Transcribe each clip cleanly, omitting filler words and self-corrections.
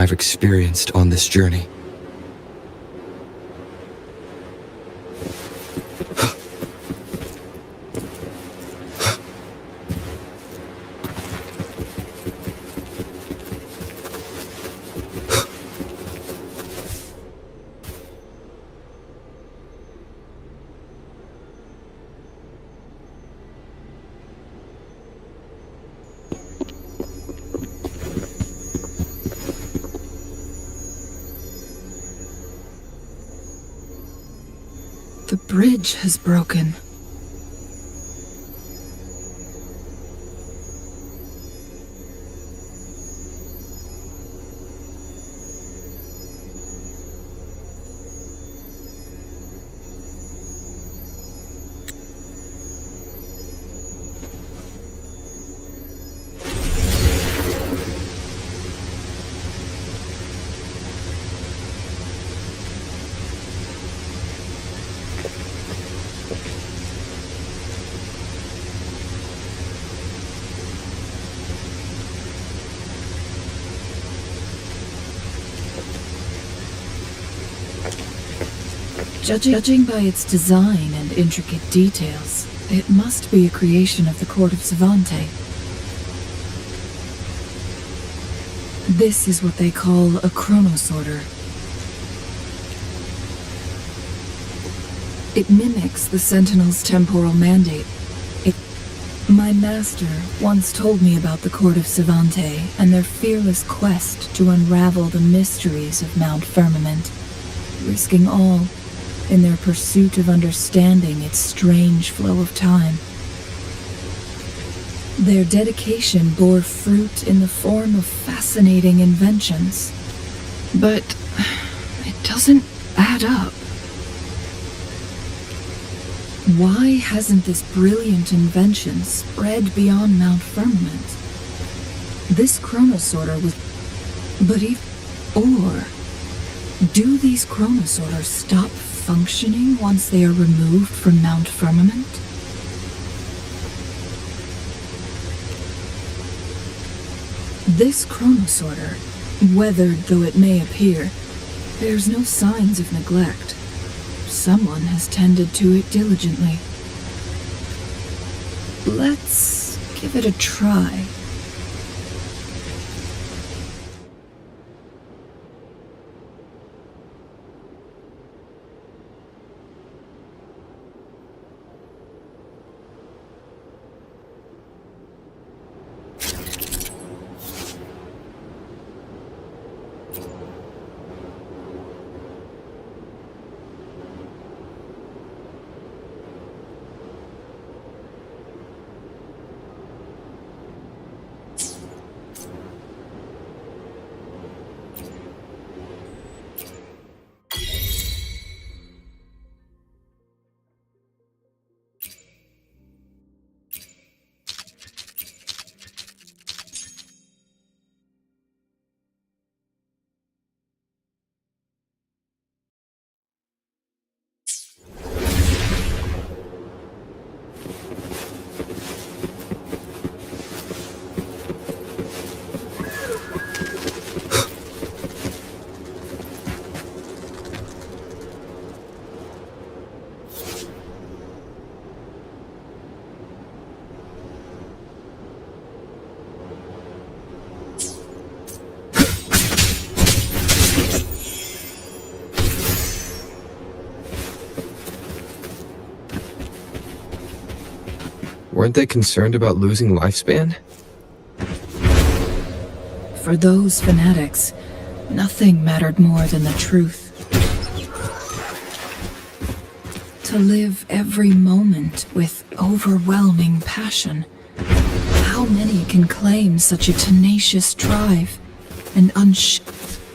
I've experienced on this journey. The bridge has broken. Judging by its design and intricate details, it must be a creation of the court of Savante. This is what they call a chronosorter. It mimics the Sentinel's temporal mandate. My master once told me about the court of Savante and their fearless quest to unravel the mysteries of Mount Firmament, risking all in their pursuit of understanding its strange flow of time. Their dedication bore fruit in the form of fascinating inventions. But it doesn't add up. Why hasn't this brilliant invention spread beyond Mount Firmament? This chronosorter was... do these chronosorters stop functioning once they are removed from Mount Firmament? This chronosorter, weathered though it may appear, bears no signs of neglect. Someone has tended to it diligently. Let's give it a try. Weren't they concerned about losing lifespan? For those fanatics, nothing mattered more than the truth. To live every moment with overwhelming passion. How many can claim such a tenacious drive and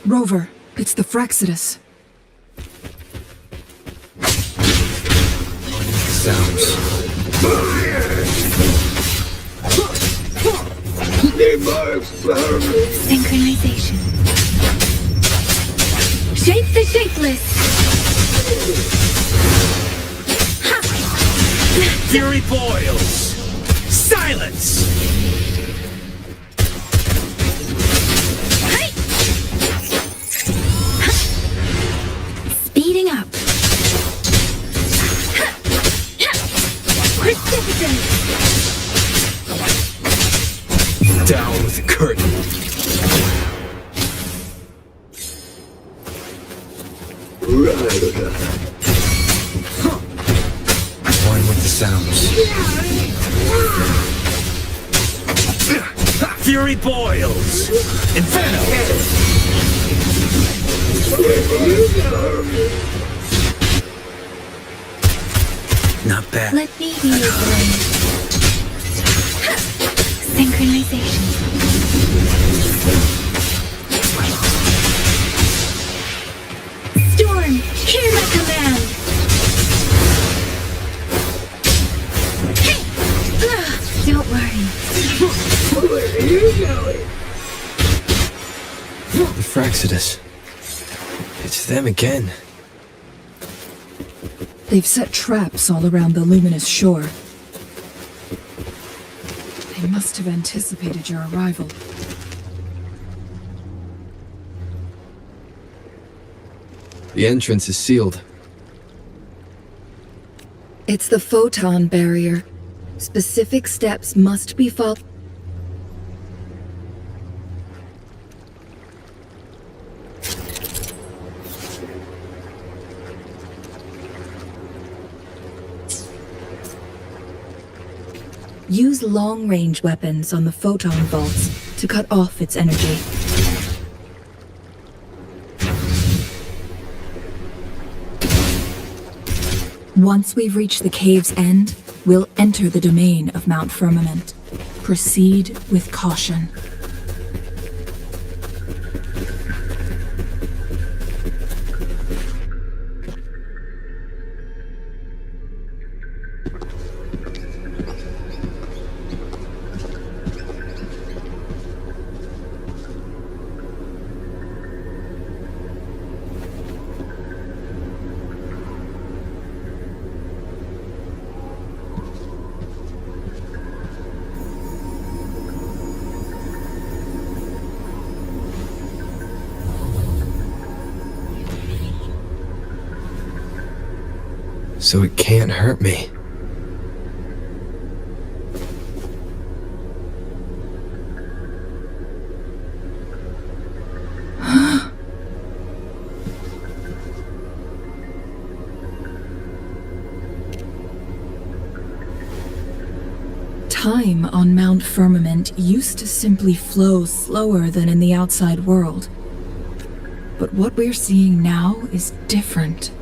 Rover, it's the Fraxidus. Sounds. Synchronization. Shape the shapeless. Fury boils. Silence. Hey! One with the sounds. Fury boils! Inferno! Not bad. Let me be your blade. Synchronization. Storm, hear my command. Hey! Don't worry. The Fraxidus. It's them again. They've set traps all around the luminous shore. They must have anticipated your arrival. The entrance is sealed. It's the photon barrier. Specific steps must be followed. Use long-range weapons on the photon vaults to cut off its energy. Once we've reached the cave's end, we'll enter the domain of Mount Firmament. Proceed with caution. So it can't hurt me. Time on Mount Firmament used to simply flow slower than in the outside world. But what we're seeing now is different.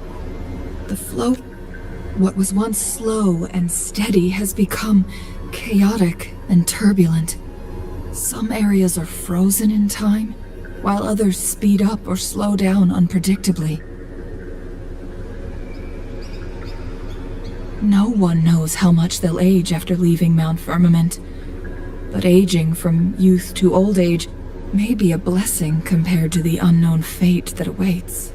The flow, what was once slow and steady, has become chaotic and turbulent. Some areas are frozen in time, while others speed up or slow down unpredictably. No one knows how much they'll age after leaving Mount Firmament, but aging from youth to old age may be a blessing compared to the unknown fate that awaits.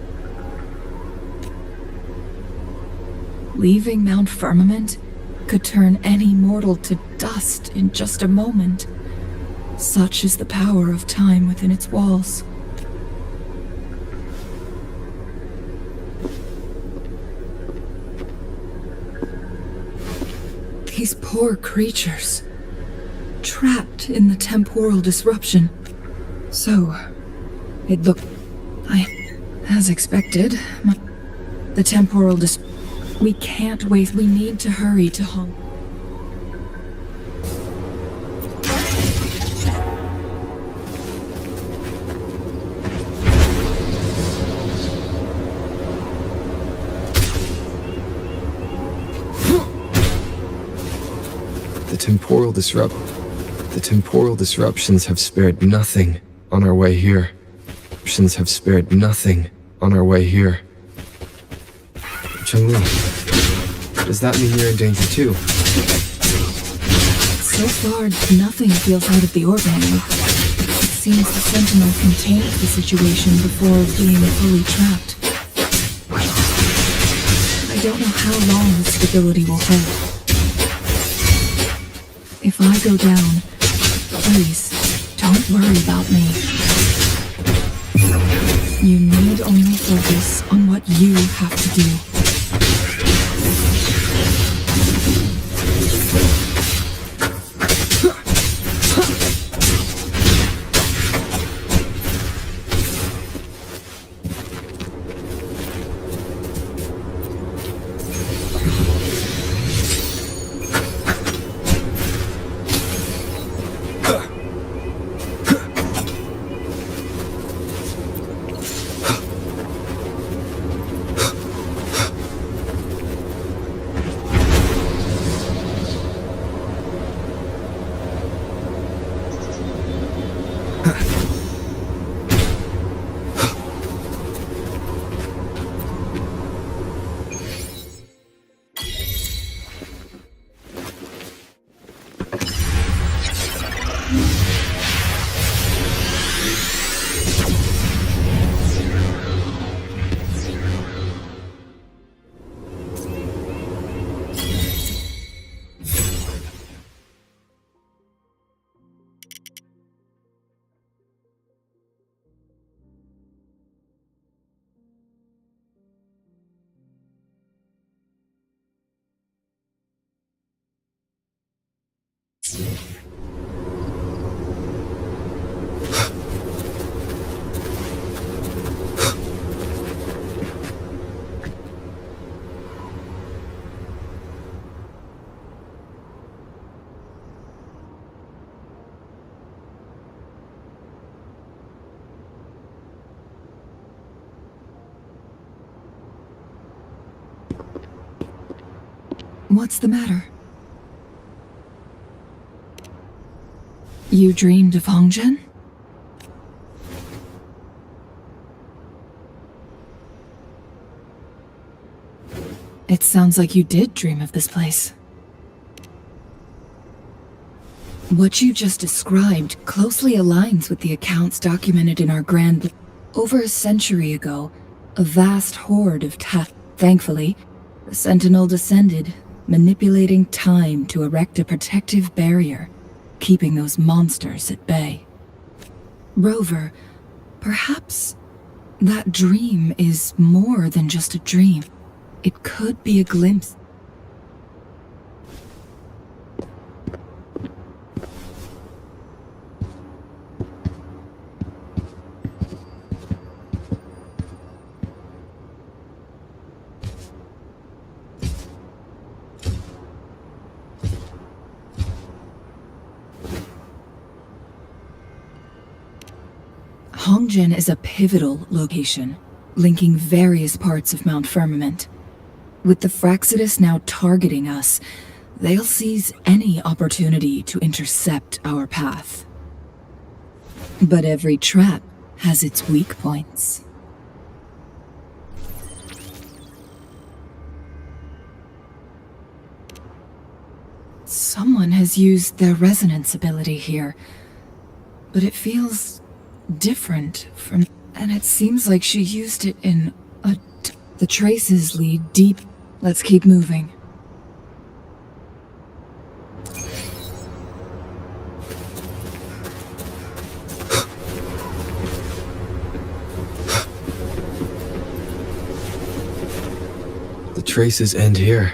Leaving Mount Firmament could turn any mortal to dust in just a moment. Such is the power of time within its walls. These poor creatures, trapped in the temporal disruption. So, it looked... as expected, the temporal we can't wait. We need to hurry to home. The temporal disruptions have spared nothing on our way here. Disruptions have spared nothing on our way here. Chun-Li, does that mean you're in danger too? So far, nothing feels out of the ordinary. It seems the Sentinel contained the situation before being fully trapped. I don't know how long the stability will hold. If I go down, please, don't worry about me. You need only focus on what you have to do. What's the matter? You dreamed of Hongzhen? It sounds like you did dream of this place. What you just described closely aligns with the accounts documented in our grand... Over a century ago, a vast horde of Thankfully, the Sentinel descended, manipulating time to erect a protective barrier, keeping those monsters at bay. Rover, perhaps that dream is more than just a dream. It could be a glimpse. Hongzhen is a pivotal location, linking various parts of Mount Firmament. With the Fraxidus now targeting us, they'll seize any opportunity to intercept our path. But every trap has its weak points. Someone has used their resonance ability here, but it feels different from... And it seems like she used it in a... The traces lead deep. Let's keep moving. The traces end here.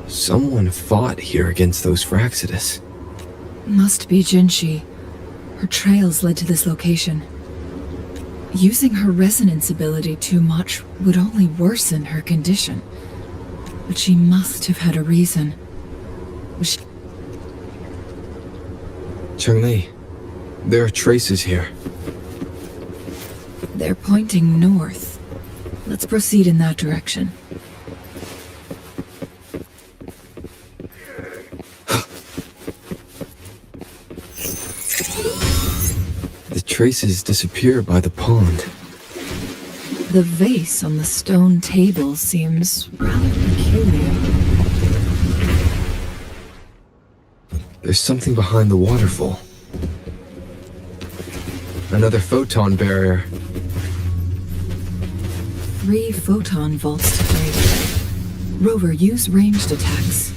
Someone fought here against those Fraxidus. Must be Jinshi. Her trails led to this location. Using her resonance ability too much would only worsen her condition. But she must have had a reason. Cheng-Li, there are traces here. They're pointing north. Let's proceed in that direction. The traces disappear by the pond. The vase on the stone table seems rather peculiar. There's something behind the waterfall. Another photon barrier. 3 photon vaults to break. Rover, use ranged attacks.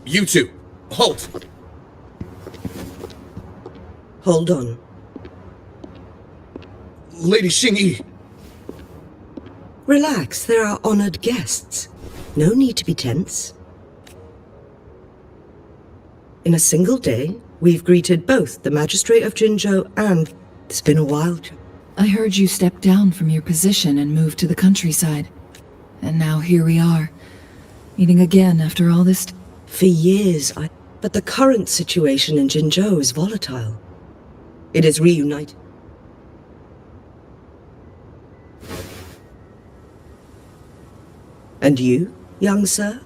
You two, halt! Hold on. Lady Xingyi! Relax, there are honored guests. No need to be tense. In a single day, we've greeted both the Magistrate of Jinzhou and... It's been a while. I heard you step down from your position and move to the countryside. And now here we are, meeting again after all this... For years, But the current situation in Jinzhou is volatile. It is reunited. And you, young sir?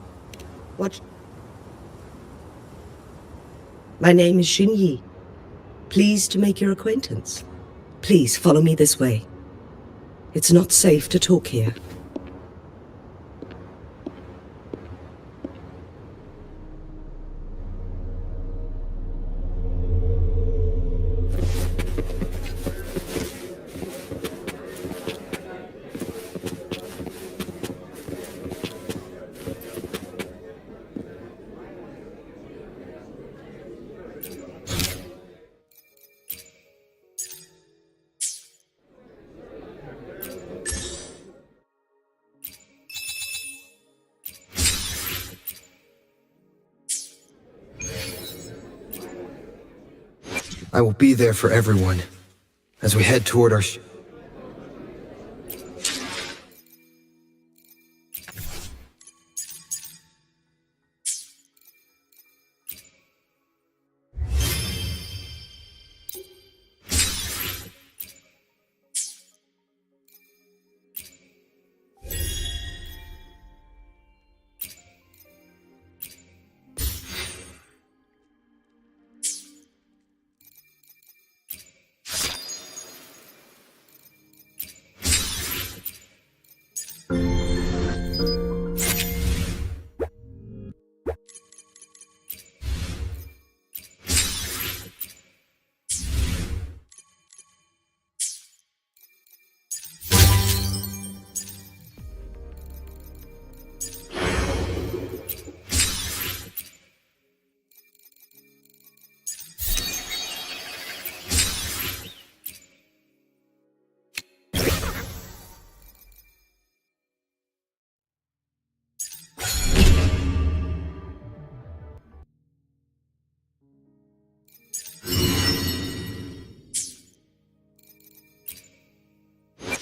What? My name is Xinyi. Pleased to make your acquaintance. Please follow me this way. It's not safe to talk here. I will be there for everyone as we head toward our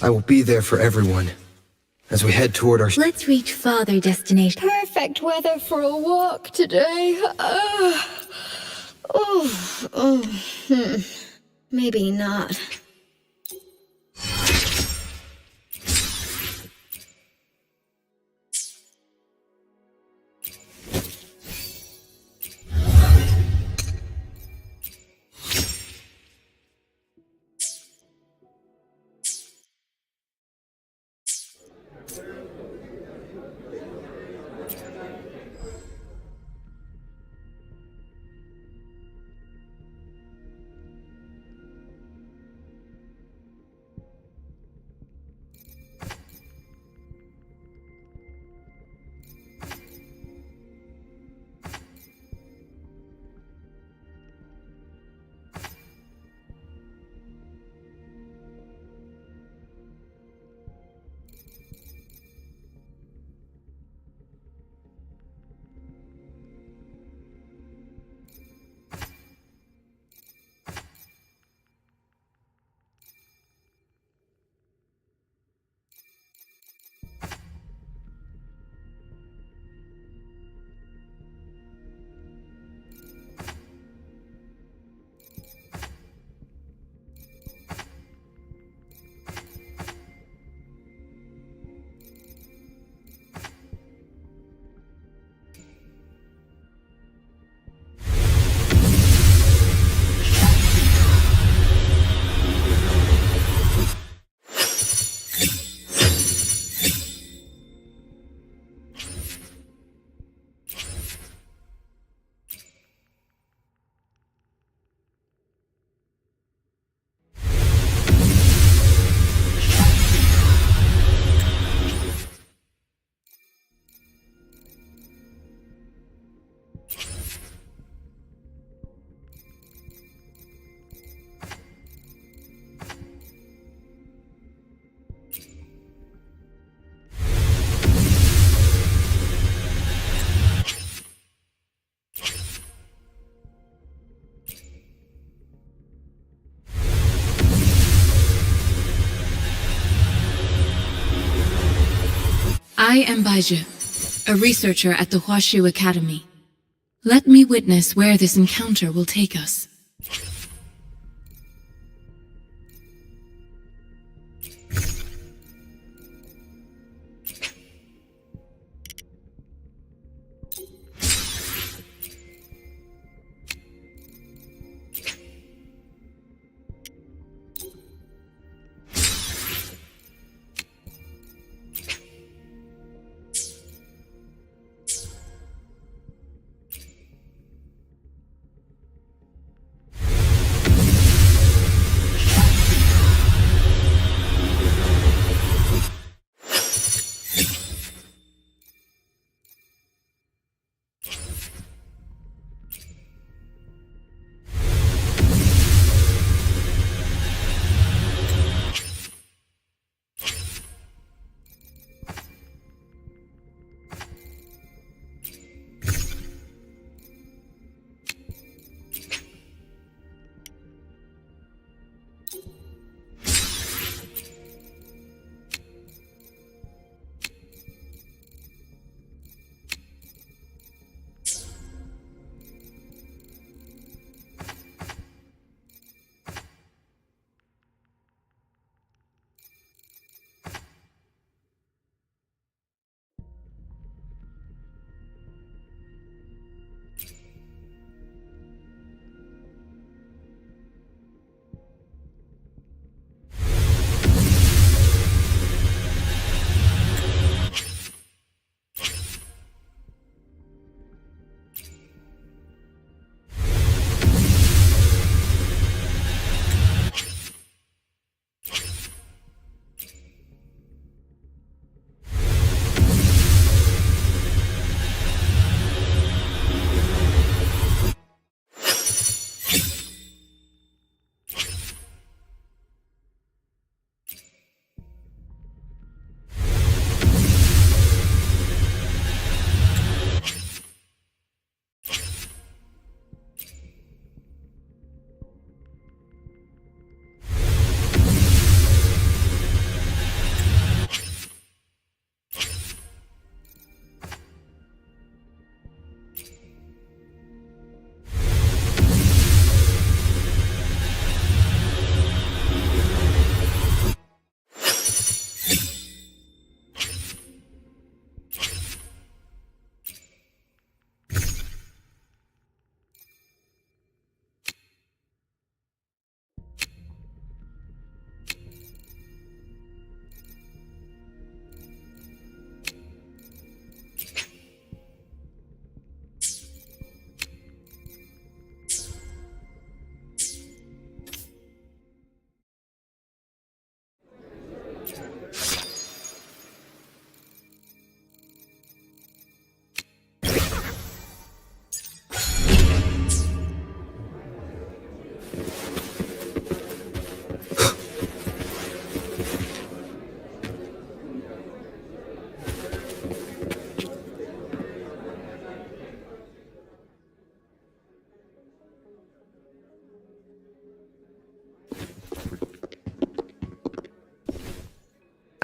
I will be there for everyone as we head toward our Let's reach farther destination. Perfect weather for a walk today. Maybe not. I am Baiju, a researcher at the Huashu Academy. Let me witness where this encounter will take us.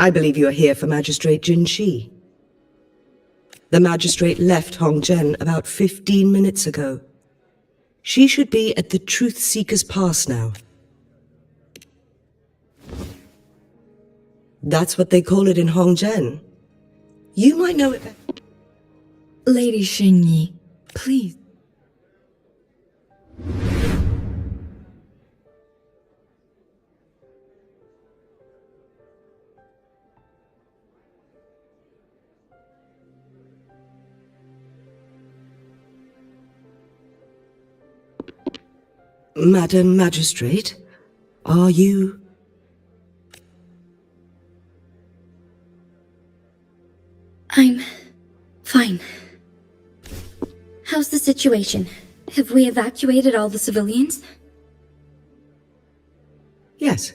I believe you are here for Magistrate Jinshi. The magistrate left Hongzhen about 15 minutes ago. She should be at the Truth Seeker's Pass now. That's what they call it in Hongzhen. You might know it better. Lady Xingyi, please. Madam Magistrate, are you... I'm fine. How's the situation? Have we evacuated all the civilians? Yes.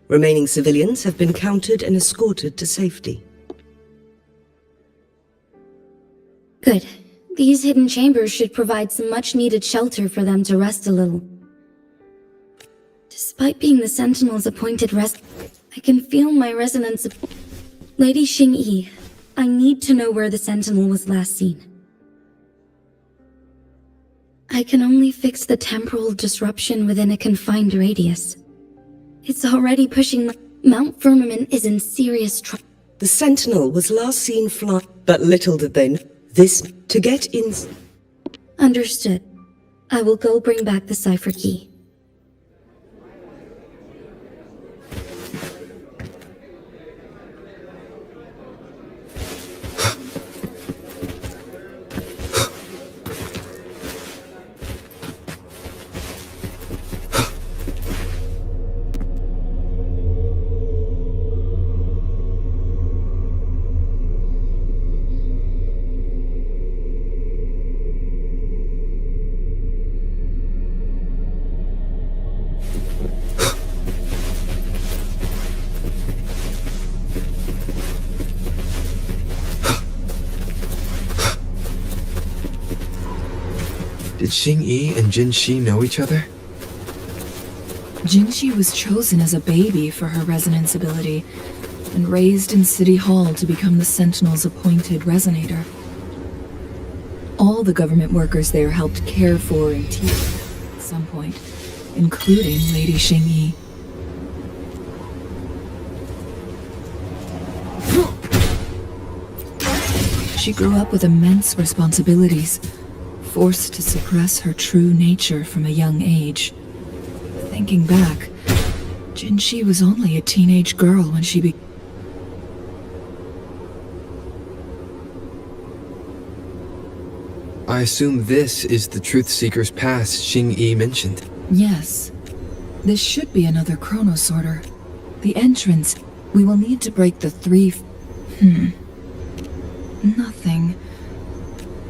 Remaining civilians have been counted and escorted to safety. Good. These hidden chambers should provide some much-needed shelter for them to rest a little. Despite being the Sentinel's appointed I can feel my resonance of... Lady Xingyi, I need to know where the Sentinel was last seen. I can only fix the temporal disruption within a confined radius. It's already pushing Mount Firmament is in serious trouble. The Sentinel was last seen flying, but little did they know this to get in... Understood. I will go bring back the cipher key. Did Xingyi and Jinshi know each other? Jingxi was chosen as a baby for her resonance ability and raised in City Hall to become the Sentinel's appointed resonator. All the government workers there helped care for and teach her at some point, including Lady Xingyi. She grew up with immense responsibilities, forced to suppress her true nature from a young age. Thinking back, Jinshi was only a teenage girl when she I assume this is the Truth Seeker's Pass Xingyi mentioned. Yes. This should be another chronosorter. The entrance, we will need to break the Nothing.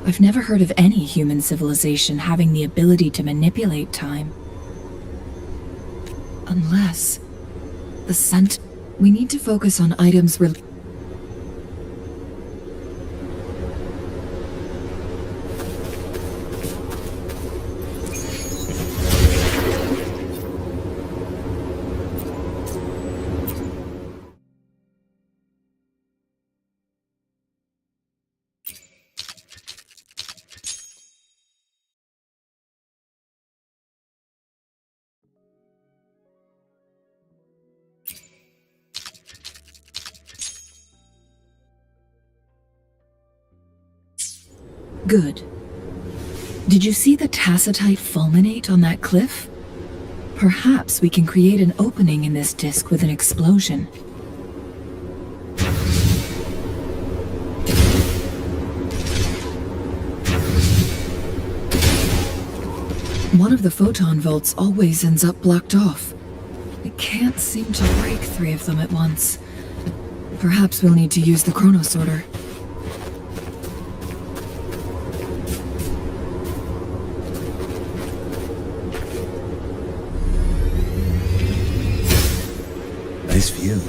I've never heard of any human civilization having the ability to manipulate time. Unless... We need to focus on items Good. Did you see the tacitite fulminate on that cliff? Perhaps we can create an opening in this disk with an explosion. One of the photon vaults always ends up blocked off. We can't seem to break 3 of them at once. Perhaps we'll need to use the chronosorter. Nice view.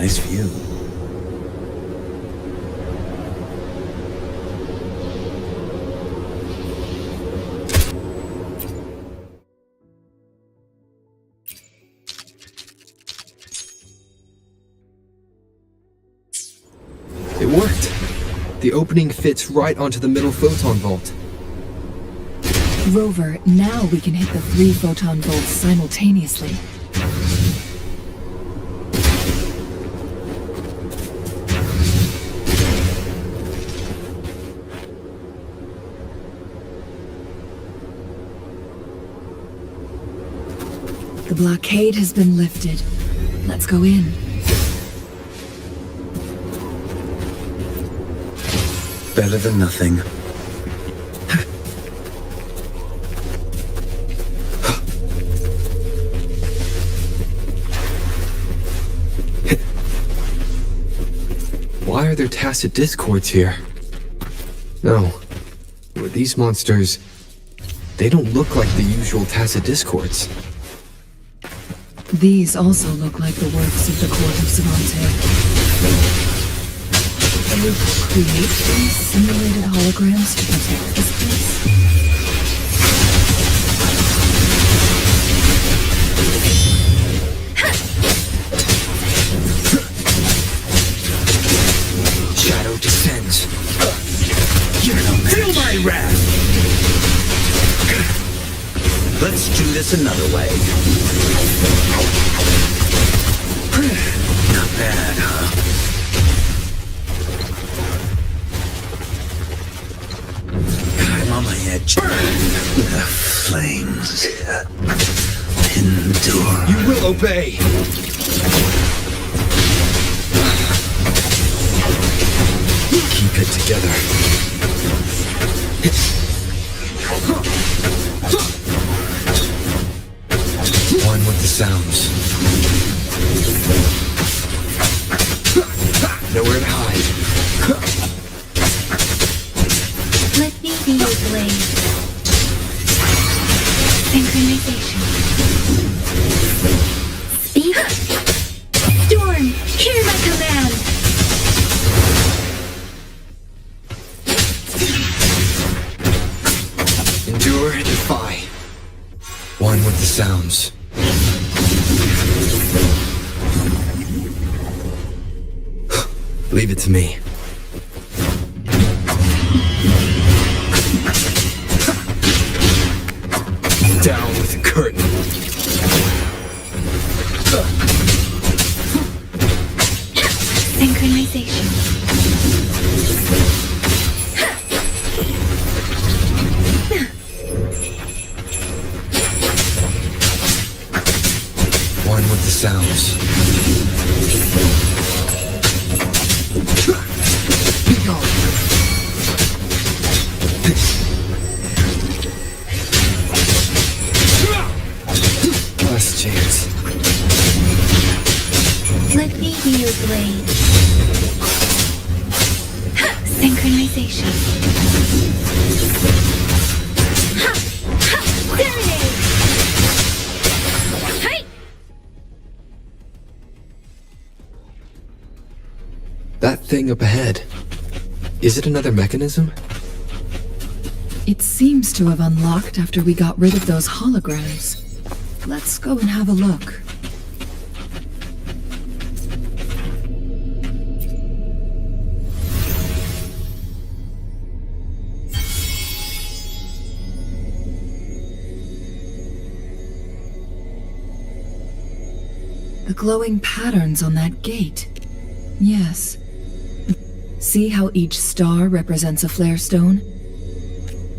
Nice view. It worked. The opening fits right onto the middle photon vault. Rover, now we can hit the 3 photon bolts simultaneously. The blockade has been lifted. Let's go in. Better than nothing. Why are there tacit discords here? No. These monsters... they don't look like the usual tacit discords. These also look like the works of the Court of Savante. They create these simulated holograms to protect this place. Shadow descends. You're no match. Feel my wrath! Let's do this another way. Not bad, huh? I'm on my edge. The flames endure. You will obey! Keep it together. One with the sounds. Nowhere to hide. Let me be your blade. Synchronization. Speed. Storm, hear my command. Endure, defy. One with the sounds. Leave it to me. Down with the curtain. Synchronization. One with the sounds. Be gone. Last chance. Let me be your blade. Synchronization. Serenade. Hey! That thing up ahead. Is it another mechanism? It seems to have unlocked after we got rid of those holograms. Let's go and have a look. The glowing patterns on that gate. Yes. See how each star represents a flare stone?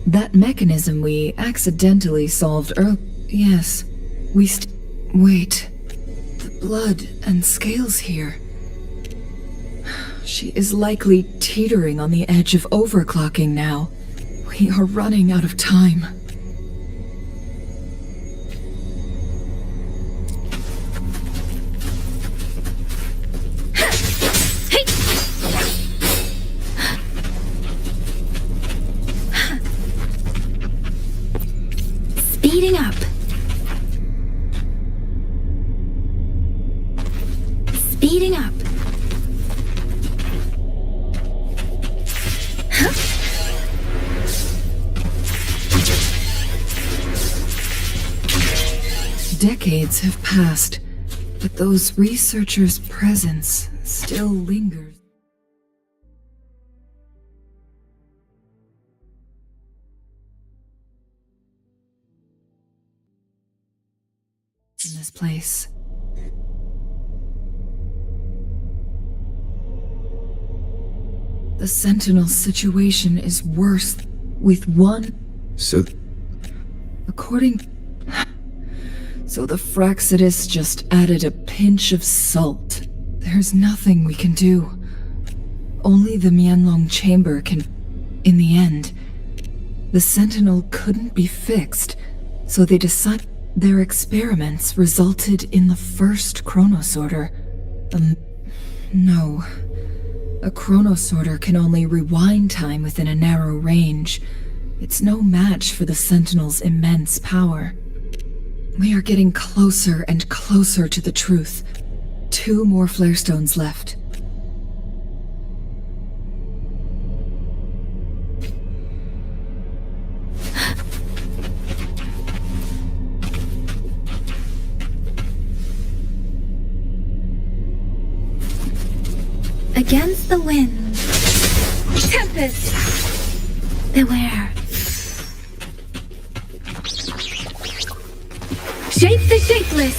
That mechanism we accidentally solved earlier. Yes. Wait. The blood and scales here. She is likely teetering on the edge of overclocking now. We are running out of time. Speeding up. Speeding up. Decades have passed, but those researchers' presence still lingers in this place. The Sentinel's situation is worse with one... So, According... So the Fraxidus just added a pinch of salt. There's nothing we can do. Only the Mianlong chamber can... In the end, the Sentinel couldn't be fixed, so they decided... Their experiments resulted in the first chronosorter. No. A chronosorter can only rewind time within a narrow range. It's no match for the Sentinel's immense power. We are getting closer and closer to the truth. 2 more flare stones left. Against the wind. Tempest! Beware. Shape the shapeless!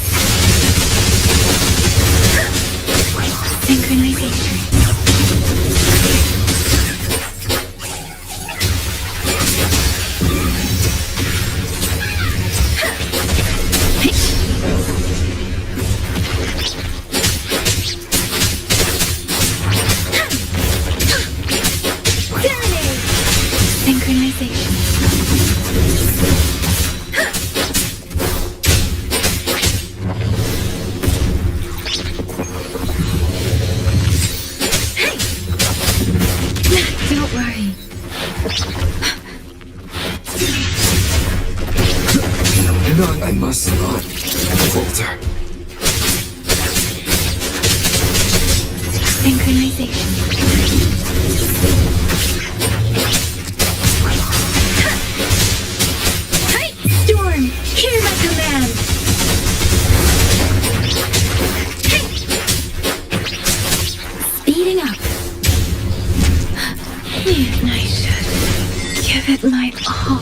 Synchronization. Don't worry. no, I must not falter. Synchronization. Tight storm! Hear my command! Speeding up. Reignite. Give it my all.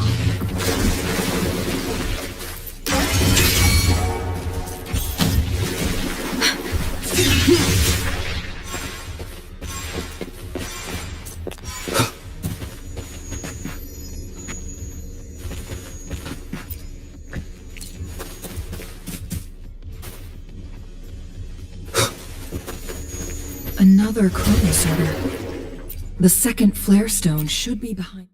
Another chronosorter. The second flare stone should be behind.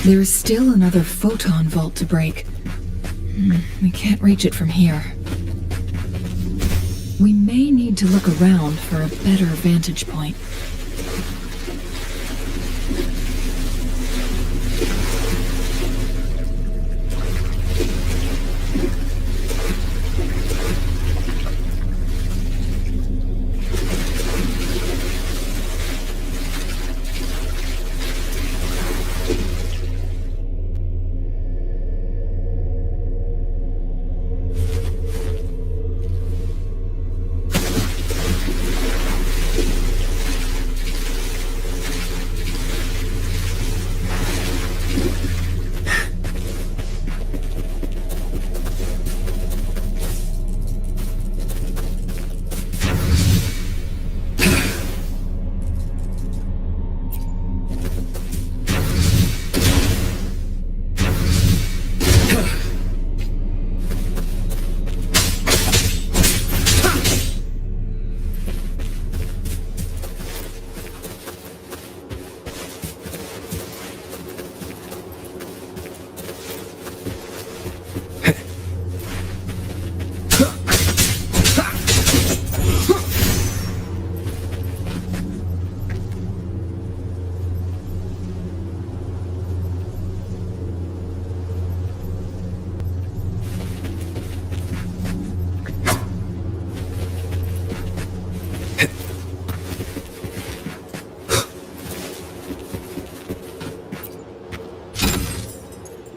There is still another photon vault to break. We can't reach it from here. We may need to look around for a better vantage point.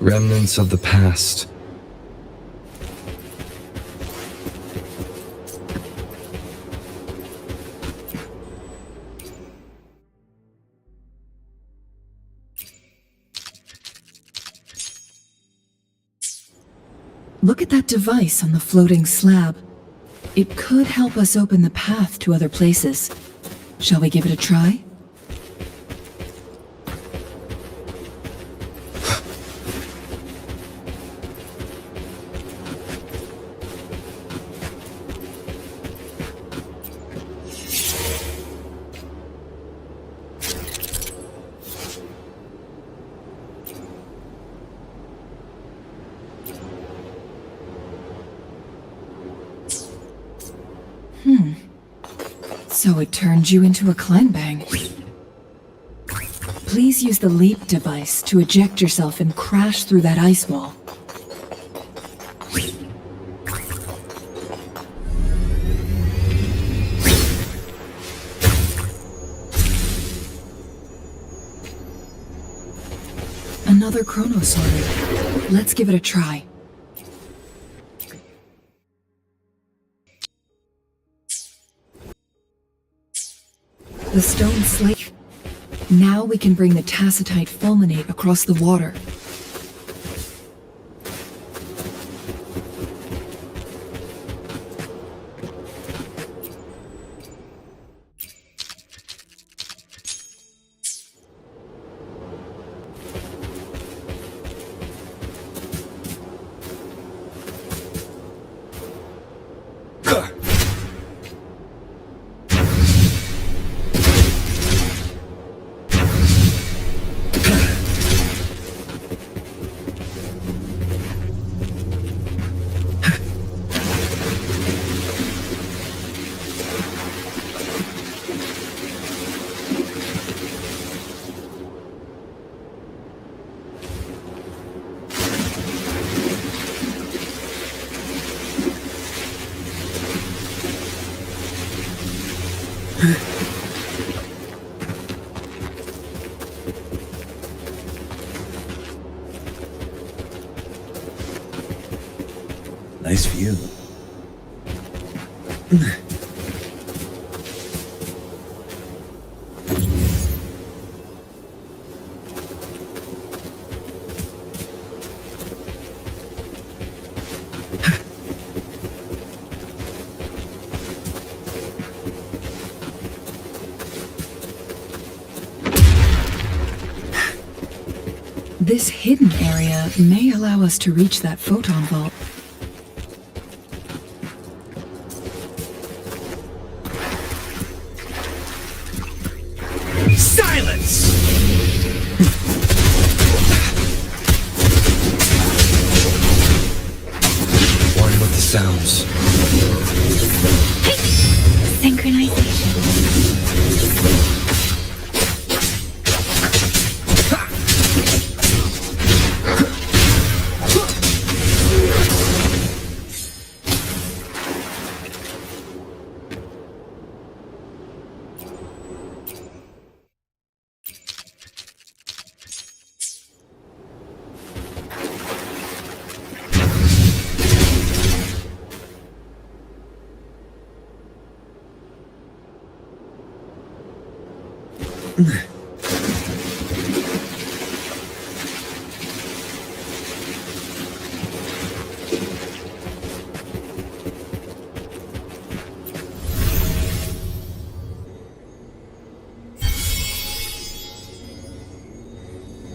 Remnants of the past. Look at that device on the floating slab. It could help us open the path to other places. Shall we give it a try? So it turned you into a Kleinbang. Please use the leap device to eject yourself and crash through that ice wall. Another chronosaur. Let's give it a try. The stone slate. Now we can bring the tacitite fulminate across the water. Nice view. This hidden area may allow us to reach that photon vault. Silence! One with the sounds. Synchronization.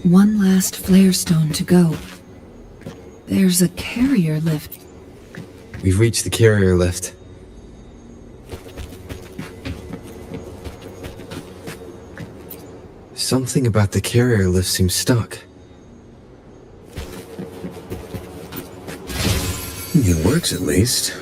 One last flare stone to go. There's a carrier lift. We've reached the carrier lift. Something about the carrier lift seems stuck. It works at least.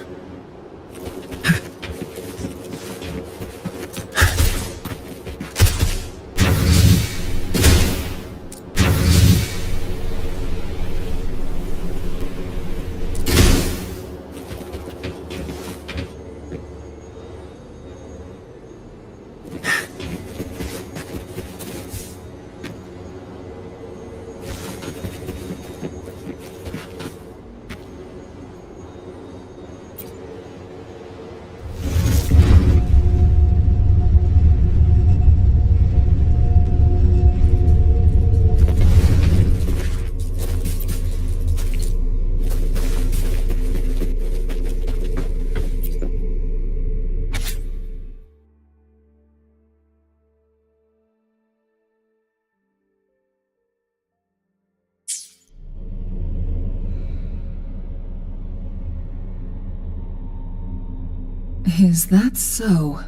Is that so?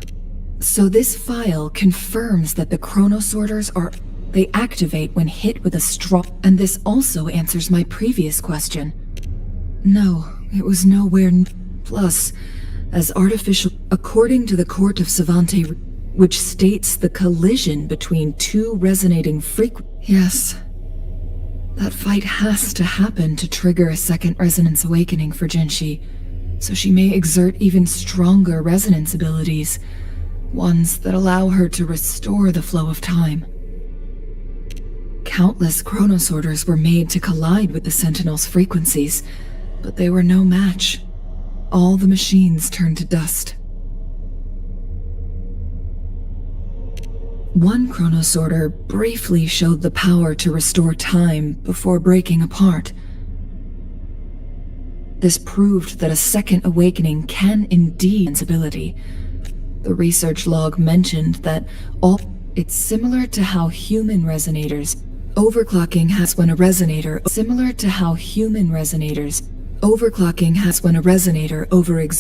So this file confirms that the chronosorters they activate when hit with a strong... And this also answers my previous question. No, it was nowhere plus, as artificial... According to the Court of Savante, which states the collision between two resonating Yes. That fight has to happen to trigger a second resonance awakening for Jinshi, so she may exert even stronger resonance abilities, ones that allow her to restore the flow of time. Countless chronosorters were made to collide with the Sentinel's frequencies, but they were no match. All the machines turned to dust. One chronosorter briefly showed the power to restore time before breaking apart. This proved that a second awakening can indeed its ability. The research log mentioned that it's similar to how human resonators overclocking has when a resonator overexerts